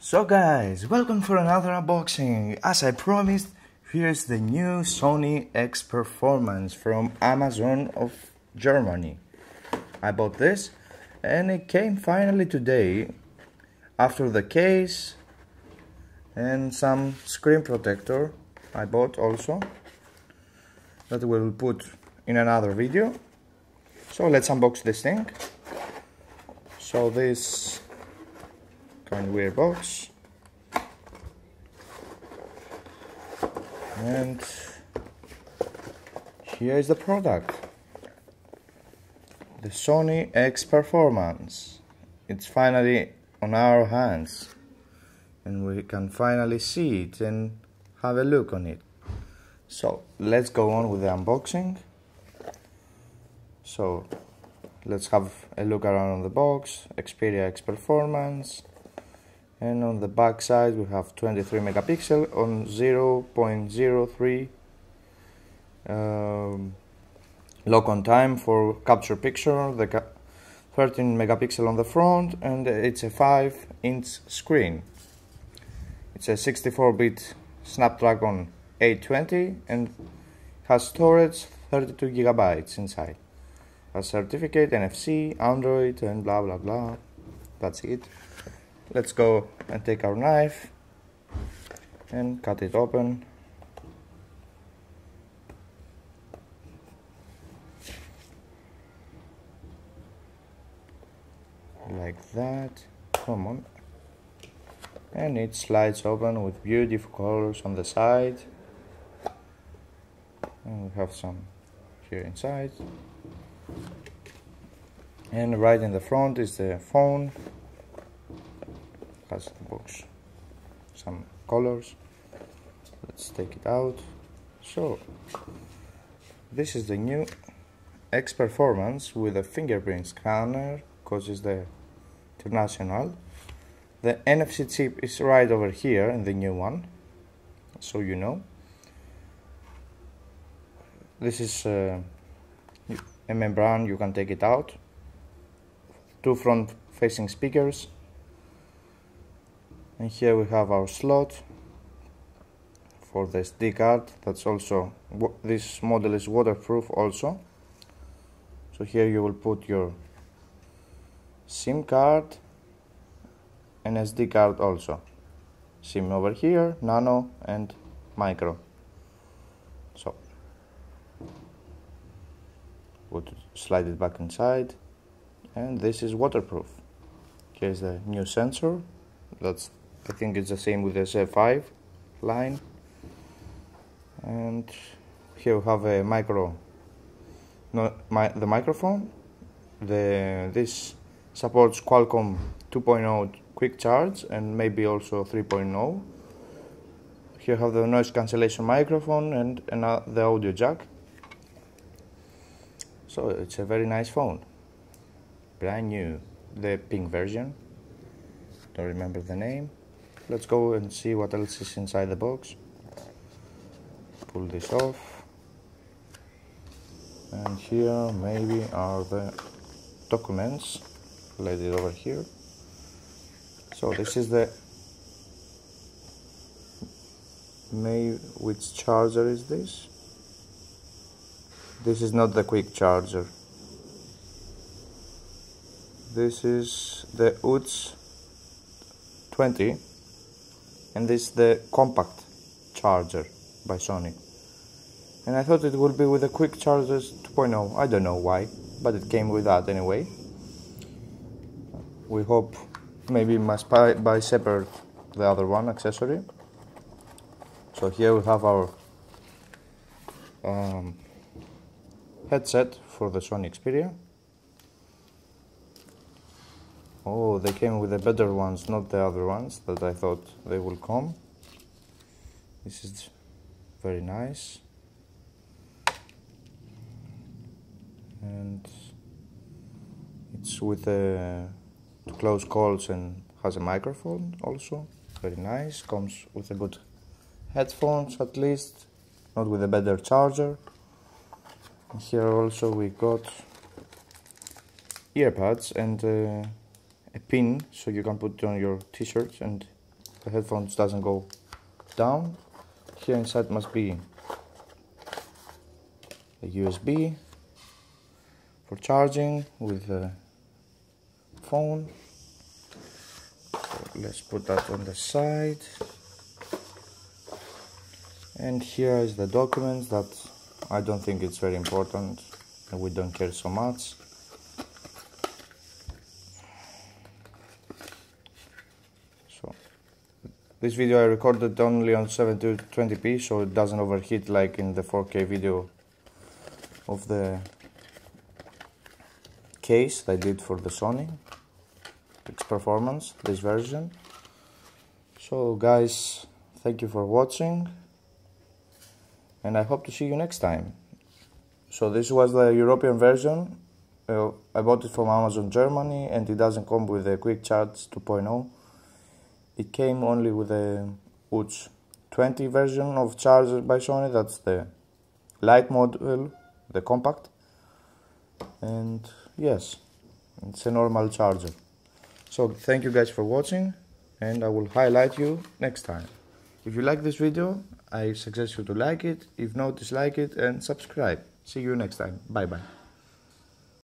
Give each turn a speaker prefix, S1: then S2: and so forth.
S1: So guys, welcome for another unboxing. As I promised, here's the new Sony X Performance from Amazon of Germany. I bought this and it came finally today after the case and some screen protector I bought also that we'll put in another video. So let's unbox this thing. So this kind of weird box, and here is the product, the Sony X Performance. It's finally on our hands and we can finally see it and have a look on it. So let's go on with the unboxing. So let's have a look around on the box. Xperia X Performance. And on the back side we have 23 megapixel on 0.03 lock on time for capture picture, the 13 megapixel on the front, and it's a 5-inch screen. It's a 64-bit Snapdragon 820 and has storage 32 gigabytes inside. Has certificate, NFC, Android, and blah blah blah. That's it. Let's go and take our knife and cut it open. Like that. Come on. And it slides open with beautiful colors on the side. And we have some here inside. And right in the front is the phone. Has the box some colors. Let's take it out. So this is the new X Performance with a fingerprint scanner, because it's the international. The NFC chip is right over here in the new one, so you know. This is a membrane, you can take it out. Two front facing speakers. And here we have our slot for the SD card. That's also, this model is waterproof also. So here you will put your SIM card and SD card also. SIM over here, nano and micro. So slide it back inside, and this is waterproof. Here's the new sensor. I think it's the same with the Z5 line. And here we have a the microphone. This supports Qualcomm 2.0 quick charge and maybe also 3.0. Here we have the noise cancellation microphone and the audio jack. So it's a very nice phone, brand new, the pink version. Don't remember the name. Let's go and see what else is inside the box. Pull this off. And here maybe are the documents. Lay it over here. So this is the which charger is this? This is not the quick charger. This is the DEUTCH 20, and this is the compact charger by Sony. And I thought it would be with the quick chargers 2.0. I don't know why, but it came with that anyway. We hope maybe we must buy separate the other one accessory. So here we have our headset for the Sony Xperia. Oh, they came with the better ones, not the other ones that I thought they will come. This is very nice. And it's with to close calls and has a microphone also. Very nice. Comes with a good headphones at least, not with a better charger. And here also we got earpads and a pin so you can put it on your t-shirt and the headphones doesn't go down. Here inside must be a USB for charging with the phone. So let's put that on the side. And here is the documents that I don't think it's very important and we don't care so much. So this video I recorded only on 720p, so it doesn't overheat like in the 4K video of the case I did for the Sony X Performance, this version. So guys, thank you for watching, and I hope to see you next time. So this was the European version. I bought it from Amazon Germany, and it doesn't come with a Quick Charge 2.0. It came only with a DEUTCH 20 version of charger by Sony. That's the light model, the compact. And yes, it's a normal charger. So thank you guys for watching, and I will highlight you next time. If you like this video, I suggest you to like it. If not, dislike it and subscribe. See you next time. Bye bye.